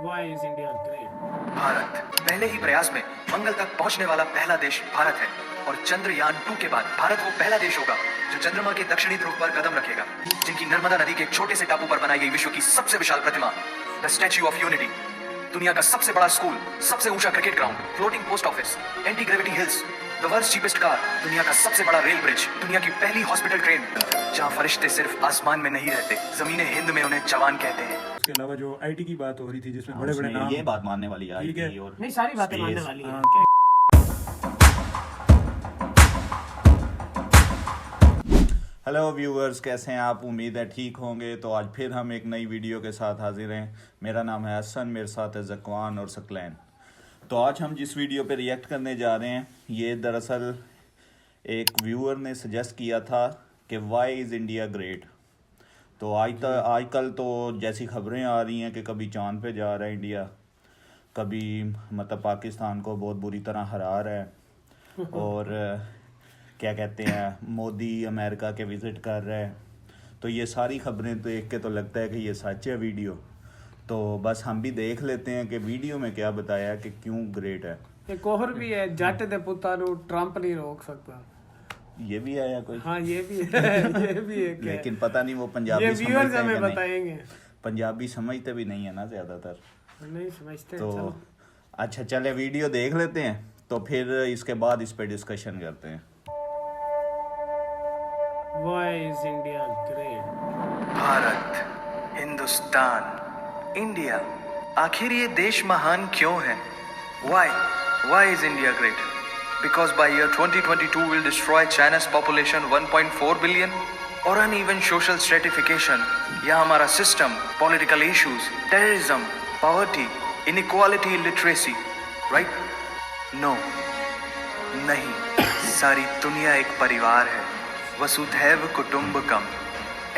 Why is India great? Bharat पहले ही प्रयास में मंगल तक पहुंचने वाला पहला देश भारत है और चंद्रयान 2 के बाद भारत वो पहला देश होगा जो चंद्रमा के दक्षिणी ध्रुव पर कदम रखेगा, जिनकी नर्मदा नदी के एक छोटे से टापू पर बनाई गई विश्व की सबसे विशाल प्रतिमा द स्टैच्यू ऑफ यूनिटी, दुनिया का सबसे बड़ा स्कूल, सबसे ऊंचा cricket ground, floating post office, anti gravity hills, the world's cheapest car, दुनिया का सबसे बड़ा रेल ब्रिज, दुनिया की पहली हॉस्पिटल ट्रेन जहां फरिश्ते सिर्फ आसमान में नहीं रहते, जमीने हिंद में उन्हें जवान कहते हैं। उसके अलावा जो आईटी की बात हो रही थी जिसमें बड़े बड़े नाम, ये बात मानने वाली है ठीक है। IT और नहीं, सारी बातें मानने space। वाली है। हाँ। हेलो व्यूअर्स, कैसे हैं आप? उम्मीद है ठीक होंगे। तो आज फिर हम एक नई वीडियो के साथ हाजिर हैं। मेरा नाम है हसन, मेरे साथ है ज़कवान और सकलैन। तो आज हम जिस वीडियो पे रिएक्ट करने जा रहे हैं, ये दरअसल एक व्यूअर ने सजेस्ट किया था कि वाई इज़ इंडिया ग्रेट। तो आजकल तो जैसी खबरें आ रही हैं कि कभी चांद पे जा रहा है इंडिया, कभी मतलब पाकिस्तान को बहुत बुरी तरह हरा रहा है और क्या कहते हैं मोदी अमेरिका के विज़िट कर रहा है। तो ये सारी खबरें देख के तो लगता है कि ये सच है वीडियो। तो बस हम भी देख लेते हैं कि वीडियो में क्या बताया कि क्यों ग्रेट है। एक और भी है, जट दे पुत्ता नु ट्रंप नहीं रोक सकता। ये भी आया कोई? हाँ, ये भी है। ये भी एक है। लेकिन पता नहीं वो पंजाबी ये व्यूअर्स समझते हैं हमें कि नहीं। बताएंगे। पंजाबी समझते भी नहीं है ना ज़्यादातर। नहीं समझते। तो चलो। अच्छा, चले वीडियो देख लेते हैं, तो फिर इसके बाद इस पे डिस्कशन करते हैं। Why is India great? Bharat, Hindustan, India, आखिर ये देश महान क्यों है? Why is India great? Because by year 2022 will destroy China's population 1.4 billion, or uneven social stratification, या हमारा system, political issues, terrorism, poverty, inequality, illiteracy, right? No, नहीं, सारी दुनिया एक परिवार है, वसुधैव कुटुंबकम।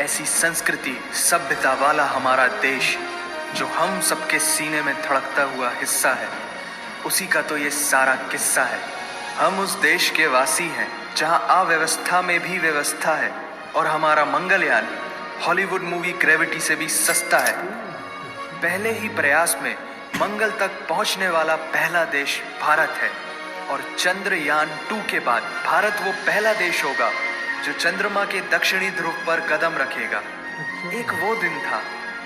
ऐसी संस्कृति सभ्यता वाला हमारा देश जो हम सबके सीने में धड़कता हुआ हिस्सा है, उसी का तो ये सारा किस्सा है। हम उस देश के वासी हैं जहां अव्यवस्था में भी व्यवस्था है और हमारा मंगलयान हॉलीवुड मूवी ग्रेविटी से भी सस्ता है। पहले ही प्रयास में मंगल तक पहुंचने वाला पहला देश भारत है और चंद्रयान 2 के बाद भारत वो पहला देश होगा जो चंद्रमा के दक्षिणी ध्रुव पर कदम रखेगा। एक वो दिन था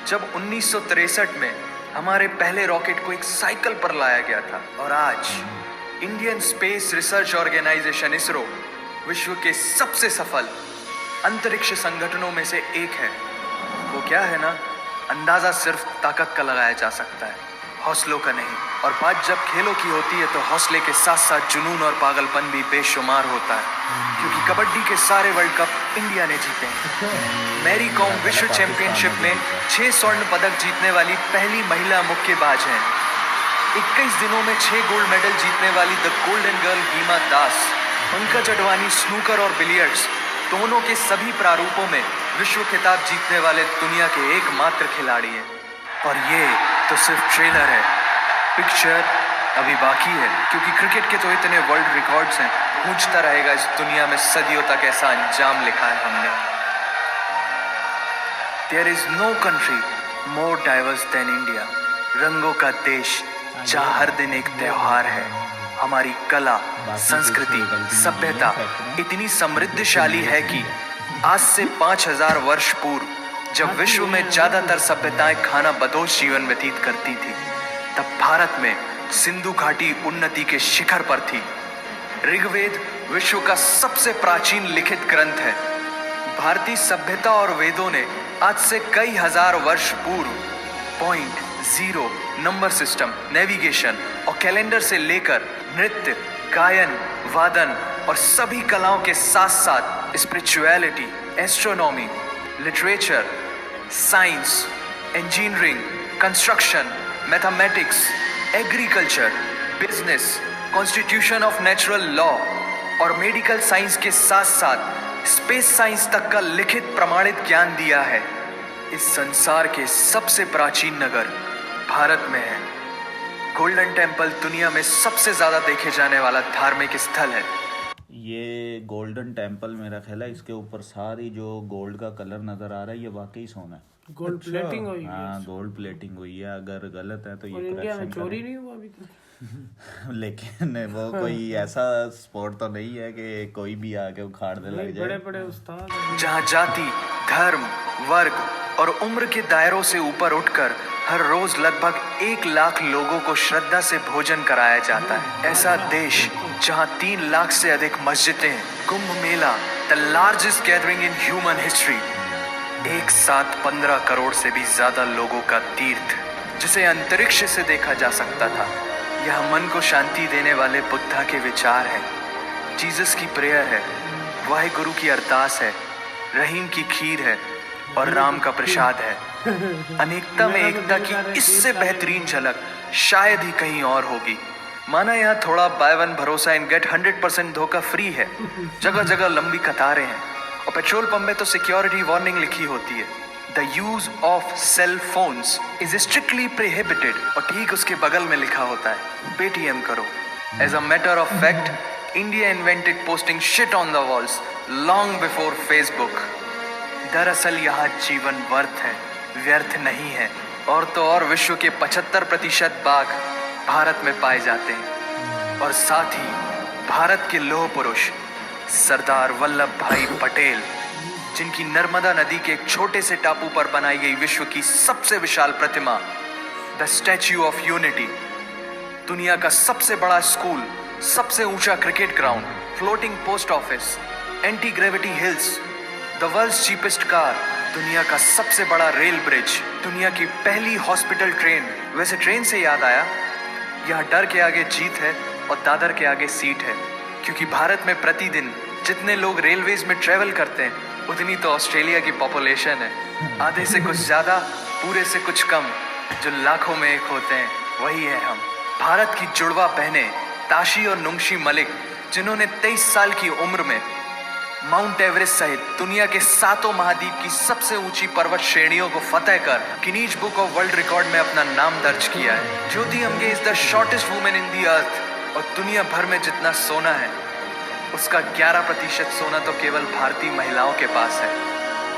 जब 1963 में हमारे पहले रॉकेट को एक साइकिल पर लाया गया था और आज Indian space research organisation ISRO विश्व के सबसे सफल अंतरिक्ष संगठनों में से एक है। वो क्या है ना, अंदाजा सिर्फ ताकत का लगाया जा सकता है, हौसलों का नहीं। और बात जब खेलों की होती है तो हौसले के साथ साथ जुनून और पागलपन भी बेशुमार होता है, क्योंकि कबड्डी के सारे वर्ल्ड कप इंडिया ने जीते हैं। मैरी कॉम विश्व चैंपियनशिप में 6 स्वर्ण पदक जीतने वाली पहली महिला मुक्केबाज हैं। 21 दिनों में 6 गोल्ड मेडल जीतने वाली the golden girl Hima Das, Pankaj Advani snooker और बिलियर्ड्स दोनों के सभी प्रारूपों में विश्व खिताब जीतने वाले दुनिया के एकमात्र खिलाड़ी हैं। और ये तो सिर्फ ट्रेलर है, पिक्चर अभी बाकी है, क्योंकि क्रिकेट के तो इतने वर्ल्ड रिकॉर्ड्स हैं, पूछता रहेगा इस दुनिया में सदियों तक ऐसा अंजाम लिखा है हमने। There is no country more diverse than India, रंगों का देश जहाँ हर दिन एक त्योहार है। हमारी कला, संस्कृति, सभ्यता इतनी समृद्धशाली है कि आज से 5000 वर्ष पूर्व जब विश्व में ज्यादातर सभ्यताएं खाना बदोश जीवन व्यतीत करती थी, तब भारत में सिंधु घाटी उन्नति के शिखर पर थी। ऋग्वेद विश्व का सबसे प्राचीन लिखित ग्रंथ है। भारतीय सभ्यता और वेदों ने आज से कई हजार वर्ष पूर्व point, zero, number system, navigation और कैलेंडर से लेकर नृत्य, गायन, वादन और सभी कलाओं के साथ साथ spirituality, astronomy, literature, science, engineering, construction, mathematics, agriculture, business, constitution of natural law और मेडिकल साइंस के साथ साथ स्पेस साइंस तक का लिखित प्रमाणित ज्ञान दिया है। इस संसार के सबसे प्राचीन नगर भारत में है। गोल्डन टेम्पल दुनिया में सबसे ज्यादा देखे जाने वाला धार्मिक स्थल है। ये गोल्डन टेम्पल मेरा ख्याल है, इसके ऊपर सारी जो गोल्ड का कलर नजर आ रहा है ये वाकई सोना है। गोल्ड प्लेटिंग हुई है हाँ गोल्ड प्लेटिंग हुई है, अगर गलत है तो और ये इंडिया में correction चोरी करें। नहीं हुआ अभी तक। लेकिन वो कोई ऐसा स्पोर्ट तो नहीं है कि कोई भी आके उखाड़ने लग बड़े जाए। बड़े उस्ताद हैं। जहाँ जाति, धर्म, वर्ग और उम्र के दायरों से ऊपर उठकर हर रोज लगभग 1 लाख लोगों को श्रद्धा से भोजन कराया जाता है। ऐसा देश जहाँ 3 लाख से अधिक मस्जिदें, Kumbh Mela, the largest gathering in human history, एक साथ 15 करोड़ से भी ज्यादा लोगों का तीर्थ, जिसे अंतरिक्ष से देखा जा सकता था। यह मन को शांति देने वाले बुद्धा के विचार है, जीसस की प्रेयर है, वाहिगुरु की अरदास है, रहीम की खीर है और राम का प्रसाद है। अनेकता में एकता की इससे बेहतरीन झलक शायद ही कहीं और होगी। माना यहाँ थोड़ा बाय वन भरोसा एंड गेट 100% धोखा फ्री है। जगह जगह लंबी कतारें हैं और पेट्रोल पंप में तो सिक्योरिटी वार्निंग लिखी होती है, the use of cell phones is strictly prohibited, और ठीक उसके बगल में लिखा होता है पेटीएम करो। As a matter of fact, India invented posting shit on the walls long before Facebook. दरअसल यहाँ जीवन वर्थ है, व्यर्थ नहीं है। और तो और विश्व के 75% बाघ भारत में पाए जाते हैं। और साथ ही भारत के लौह पुरुष सरदार वल्लभ भाई पटेल, जिनकी नर्मदा नदी के एक छोटे से टापू पर बनाई गई विश्व की सबसे विशाल प्रतिमा द स्टैच्यू ऑफ यूनिटी, दुनिया का सबसे बड़ा स्कूल, सबसे ऊंचा cricket ground, floating post office, anti gravity hills, the world's cheapest car, दुनिया का सबसे बड़ा रेल ब्रिज, दुनिया की पहली हॉस्पिटल ट्रेन। वैसे ट्रेन से याद आया, यहाँ डर के आगे जीत है और दादर के आगे सीट है, क्योंकि भारत में प्रतिदिन जितने लोग रेलवेज में ट्रेवल करते हैं उतनी तो ऑस्ट्रेलिया की पॉपुलेशन है। आधे से कुछ ज्यादा, पूरे से कुछ कम, जो लाखों में एक होते हैं वही है हम। भारत की जुड़वा बहनें ताशी और नुंगशी मलिक, जिन्होंने 23 साल की उम्र में माउंट एवरेस्ट सहित दुनिया के 7 महाद्वीप की सबसे ऊंची पर्वत श्रेणियों को फतेह कर Guinness book of world record में अपना नाम दर्ज किया है। Jyoti Amge is the shortest women in the earth, और दुनिया भर में जितना सोना है उसका 11% सोना तो केवल भारतीय महिलाओं के पास है।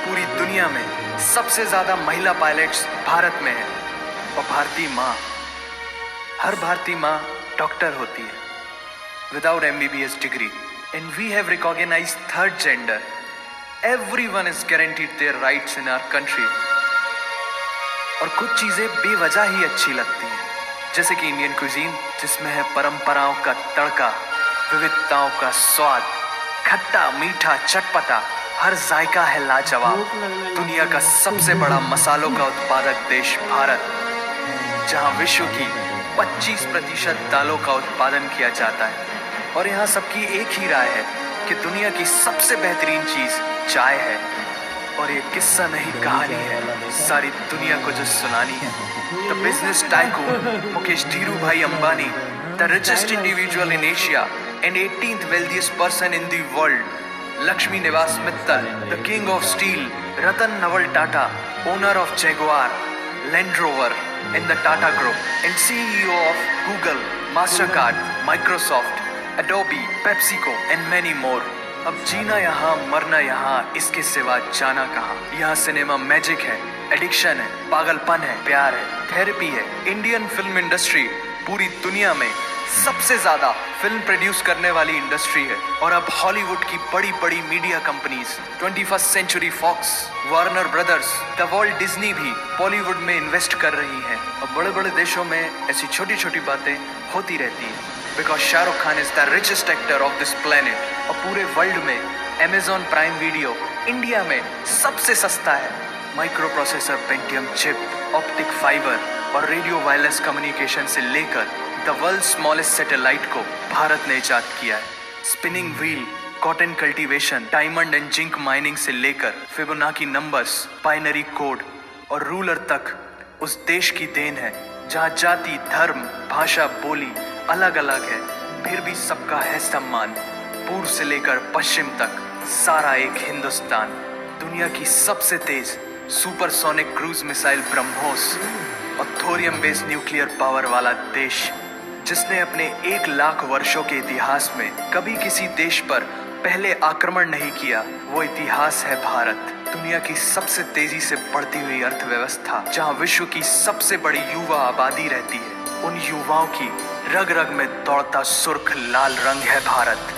पूरी दुनिया में सबसे ज्यादा महिला पायलट्स भारत में है, और भारतीय माँ, हर भारतीय माँ डॉक्टर होती है without MBBS degree. And we have recognized third gender. Everyone is guaranteed their rights in our country. और कुछ चीजें बेवजह ही अच्छी लगती हैं, जैसे कि इंडियन क्विजीन, जिसमें है परंपराओं का तड़का, विविधताओं का स्वाद, खट्टा मीठा चटपटा, हर जायका है लाजवाब। दुनिया का सबसे बड़ा मसालों का उत्पादक देश भारत, जहां विश्व की 25% दालों का उत्पादन किया जाता है। और यहाँ सबकी एक ही राय है कि दुनिया की सबसे बेहतरीन चीज चाय है। और ये किस्सा नहीं, कहानी है सारी दुनिया को जो सुनानी है। The business tycoon Mukesh Dhirubhai Ambani, the richest individual in Asia and 18th wealthiest person in the world, Lakshmi Nivas Mittal, the king of steel, Ratan Naval Tata, owner of Jaguar, Land Rover and the Tata Group, and CEO of Google, Mastercard, Microsoft, Adobe, PepsiCo and many more. अब जीना यहाँ, मरना यहाँ, इसके सिवा जाना कहाँ। यहाँ cinema magic है, एडिक्शन है, पागलपन है, प्यार है, थेरेपी है। इंडियन फिल्म इंडस्ट्री पूरी दुनिया में सबसे ज्यादा फिल्म प्रोड्यूस करने वाली इंडस्ट्री है। और अब हॉलीवुड की बड़ी बड़ी media companies, 21st century Fox, Warner brothers, the world Disney भी बॉलीवुड में इन्वेस्ट कर रही हैं। और बड़े बड़े देशों में ऐसी छोटी छोटी बातें होती रहती हैं, because Shahrukh Khan is the richest actor of this planet. और पूरे वर्ल्ड में Amazon प्राइम वीडियो इंडिया में सबसे सस्ता है। Micro processor Pentium chip, optic fibre और रेडियो वायरलेस कम्युनिकेशन से लेकर द वर्ल्ड स्मॉलेस्ट सैटेलाइट को भारत ने इजाद किया है। Spinning wheel, cotton cultivation, diamond and zinc mining से लेकर फिबोनाची नंबर्स, बाइनरी कोड और रूलर तक उस देश की देन है, जहाँ जाति, धर्म, भाषा, बोली अलग अलग है, फिर भी सबका है सम्मान। पूर्व से लेकर पश्चिम तक सारा एक हिंदुस्तान। दुनिया की सबसे तेज सुपरसोनिक क्रूज मिसाइल ब्रह्मोस और थोरियम बेस्ड न्यूक्लियर पावर वाला देश, जिसने अपने 1 लाख वर्षों के इतिहास में कभी किसी देश पर पहले आक्रमण नहीं किया, वो इतिहास है भारत। दुनिया की सबसे तेजी से बढ़ती हुई अर्थव्यवस्था, जहां विश्व की सबसे बड़ी युवा आबादी रहती है, उन युवाओं की रग रग में दौड़ता सुर्ख लाल रंग है भारत।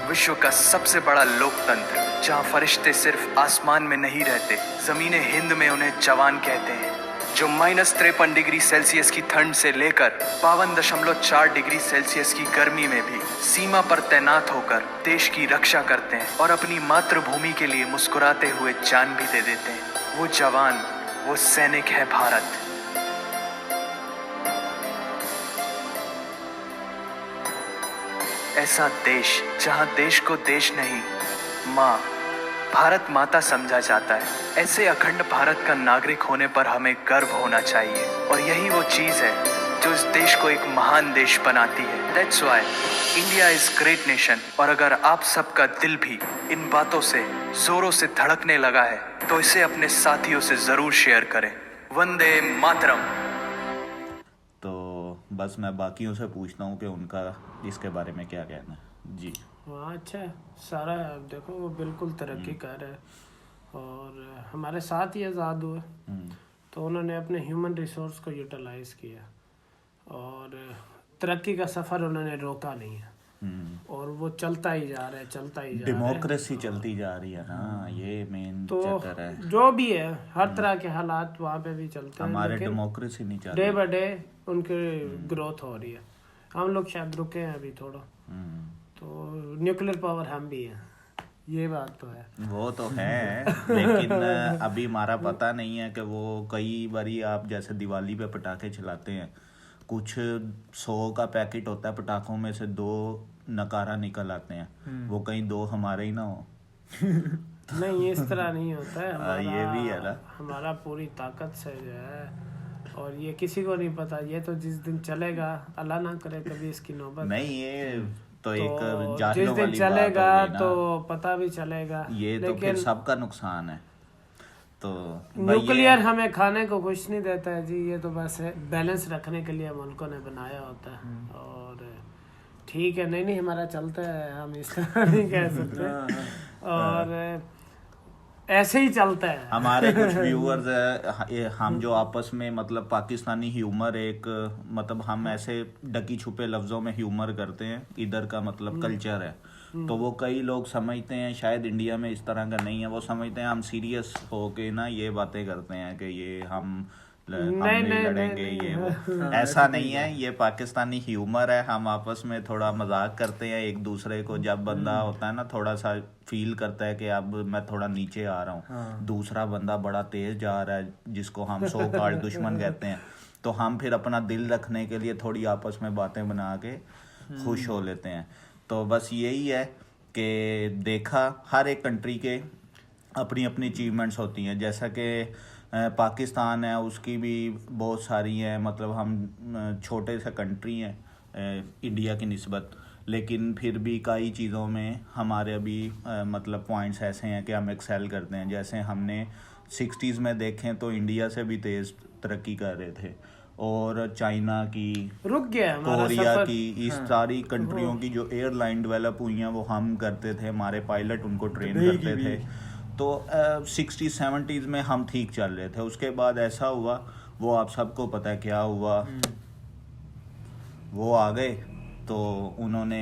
विश्व का सबसे बड़ा लोकतंत्र, जहां फरिश्ते सिर्फ आसमान में नहीं रहते, जमीने हिंद में उन्हें जवान कहते हैं, जो -53 डिग्री सेल्सियस की ठंड से लेकर 52.4 डिग्री सेल्सियस की गर्मी में भी सीमा पर तैनात होकर देश की रक्षा करते हैं और अपनी मातृभूमि के लिए मुस्कुराते हुए जान भी दे देते हैं। वो जवान, वो सैनिक है भारत। ऐसा देश जहां देश को देश नहीं, माँ, भारत माता समझा जाता है। ऐसे अखंड भारत का नागरिक होने पर हमें गर्व होना चाहिए, और यही वो चीज है जो इस देश को एक महान देश बनाती है। That's why India is great nation। और अगर आप सबका दिल भी इन बातों से जोरों से धड़कने लगा है, तो इसे अपने साथियों से जरूर शेयर करें। वंदे मातरम। तो बस मैं बाकियों से पूछता हूँ कि उनका इसके बारे में क्या कहना है। जी हाँ, अच्छा है सारा। देखो वो बिल्कुल तरक्की कर रहे हैं और हमारे साथ ही आज़ाद हुए, तो उन्होंने अपने ह्यूमन रिसोर्स को यूटिलाइज किया और तरक्की का सफ़र उन्होंने रोका नहीं है, और वो चलता ही जा रहा है, चलता ही जा रहा है। डेमोक्रेसी चलती जा रही है ना, ये मेन तो चक्कर है। जो भी है, हर तरह के हालात वहाँ पे भी चलते हैं, हमारे लेकिन डेमोक्रेसी नहीं चल डे बाय डे उनकी ग्रोथ हो रही है। हम लोग शायद रुके हैं अभी थोड़ा, तो न्यूक्लियर पावर हम भी हैं, ये बात तो है। वो तो है लेकिन अभी हमारा पता नहीं है कि वो कई बारी आप जैसे दिवाली पे पटाखे चलाते हैं, कुछ 100 का पैकेट होता है पटाखों में से 2 नकारा निकल आते हैं, वो कहीं 2 हमारे ही ना हो। नहीं, इस तरह नहीं होता है। हमारा ये भी है ना, हमारा पूरी ताकत से जो है, और ये किसी को नहीं पता। ये तो जिस दिन चलेगा, अल्लाह ना करे कभी इसकी नौबत, नहीं ये तो एक जिस जाहिलों दिन वाली चलेगा बात हो गई ना, तो पता भी चलेगा। ये तो फिर सबका नुकसान है। तो न्यूक्लियर हमें खाने को कुछ नहीं देता है जी, ये तो बस है बैलेंस रखने के लिए मुल्कों ने बनाया होता है। और ठीक है, नहीं हमारा चलता है, हम इस तरह नहीं कह सकते, और ऐसे ही चलता है। हमारे कुछ व्यूअर्स हम जो आपस में मतलब पाकिस्तानी ह्यूमर एक मतलब हम ऐसे डकी छुपे लफ्जों में ह्यूमर करते हैं, इधर का मतलब कल्चर है, तो वो कई लोग समझते हैं शायद इंडिया में इस तरह का नहीं है। वो समझते हैं हम सीरियस होके ना ये बातें करते हैं कि ये हम नहीं लड़ेंगे, ये वो। ऐसा नहीं है, ये पाकिस्तानी ह्यूमर है। हम आपस में थोड़ा मजाक करते हैं एक दूसरे को। जब बंदा होता है ना थोड़ा सा फील करता है कि अब मैं थोड़ा नीचे आ रहा हूँ, दूसरा बंदा बड़ा तेज जा रहा है जिसको हम सो कॉल्ड दुश्मन कहते हैं, तो हम फिर अपना दिल रखने के लिए थोड़ी आपस में बातें बना के खुश हो लेते हैं। तो बस यही है कि देखा हर एक कंट्री के अपनी अपनी अचीवमेंट्स होती हैं। जैसा कि पाकिस्तान है, उसकी भी बहुत सारी हैं, मतलब हम छोटे से कंट्री हैं इंडिया की निस्बत, लेकिन फिर भी कई चीज़ों में हमारे अभी मतलब पॉइंट्स ऐसे हैं कि हम एक्सेल करते हैं। जैसे हमने 60s में देखें तो इंडिया से भी तेज़ तरक्की कर रहे थे, और चाइना की, रुक गया कोरिया की, इस सारी कंट्रियों की जो एयरलाइन डेवलप हुई हैं वो हम करते थे, हमारे पायलट उनको ट्रेन करते थे। तो 60s-70s में हम ठीक चल रहे थे। उसके बाद ऐसा हुआ, वो आप सबको पता है क्या हुआ, वो आ गए तो उन्होंने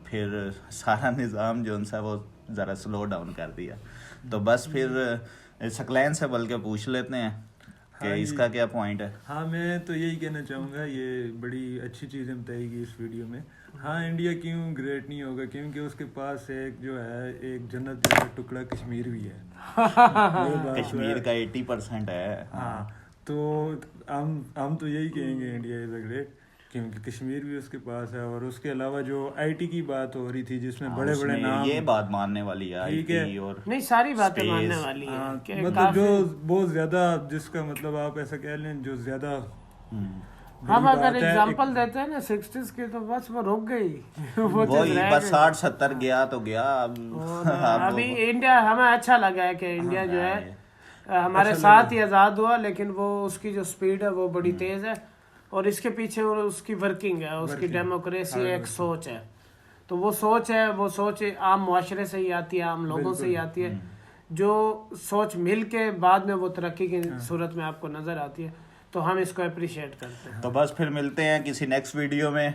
फिर सारा निज़ाम जो उनसा वो ज़रा स्लो डाउन कर दिया। तो बस फिर सकलैन से बल्कि पूछ लेते हैं कि इसका क्या पॉइंट है। हाँ, मैं तो यही कहना चाहूँगा, ये बड़ी अच्छी चीज़ें बताएगी इस वीडियो में। हाँ, इंडिया क्यों ग्रेट नहीं होगा, क्योंकि उसके पास एक जो है एक जन्नत जैसा टुकड़ा कश्मीर भी है। कश्मीर का 80% है। हाँ, तो हम तो यही कहेंगे इंडिया इज अ ग्रेट, क्योंकि कश्मीर भी उसके पास है। और उसके अलावा जो आईटी की बात हो रही थी जिसमें बड़े बड़े नाम, ये बात मानने वाली है आईटी, और नहीं सारी बातें मानने वाली है। मतलब जो बहुत ज्यादा, जिसका मतलब आप ऐसा कह लें जो ज्यादा हम अगर एग्जांपल देते हैं ना 60s की, तो बस वो रुक गई। वो बस 60-70 गया तो गया। अभी इंडिया हमें अच्छा लगा है कि इंडिया जो है हमारे साथ ही आज़ाद हुआ, लेकिन वो उसकी जो स्पीड है वो बड़ी तेज है, और इसके पीछे उसकी वर्किंग है, उसकी डेमोक्रेसी एक सोच है। तो वो सोच आम मुआशरे से ही आती है, आम लोगों से ही आती है, जो सोच मिल के बाद में वो तरक्की की सूरत में आपको नजर आती है। तो हम इसको अप्रिशिएट करते हैं। तो बस फिर मिलते हैं किसी नेक्स्ट वीडियो में।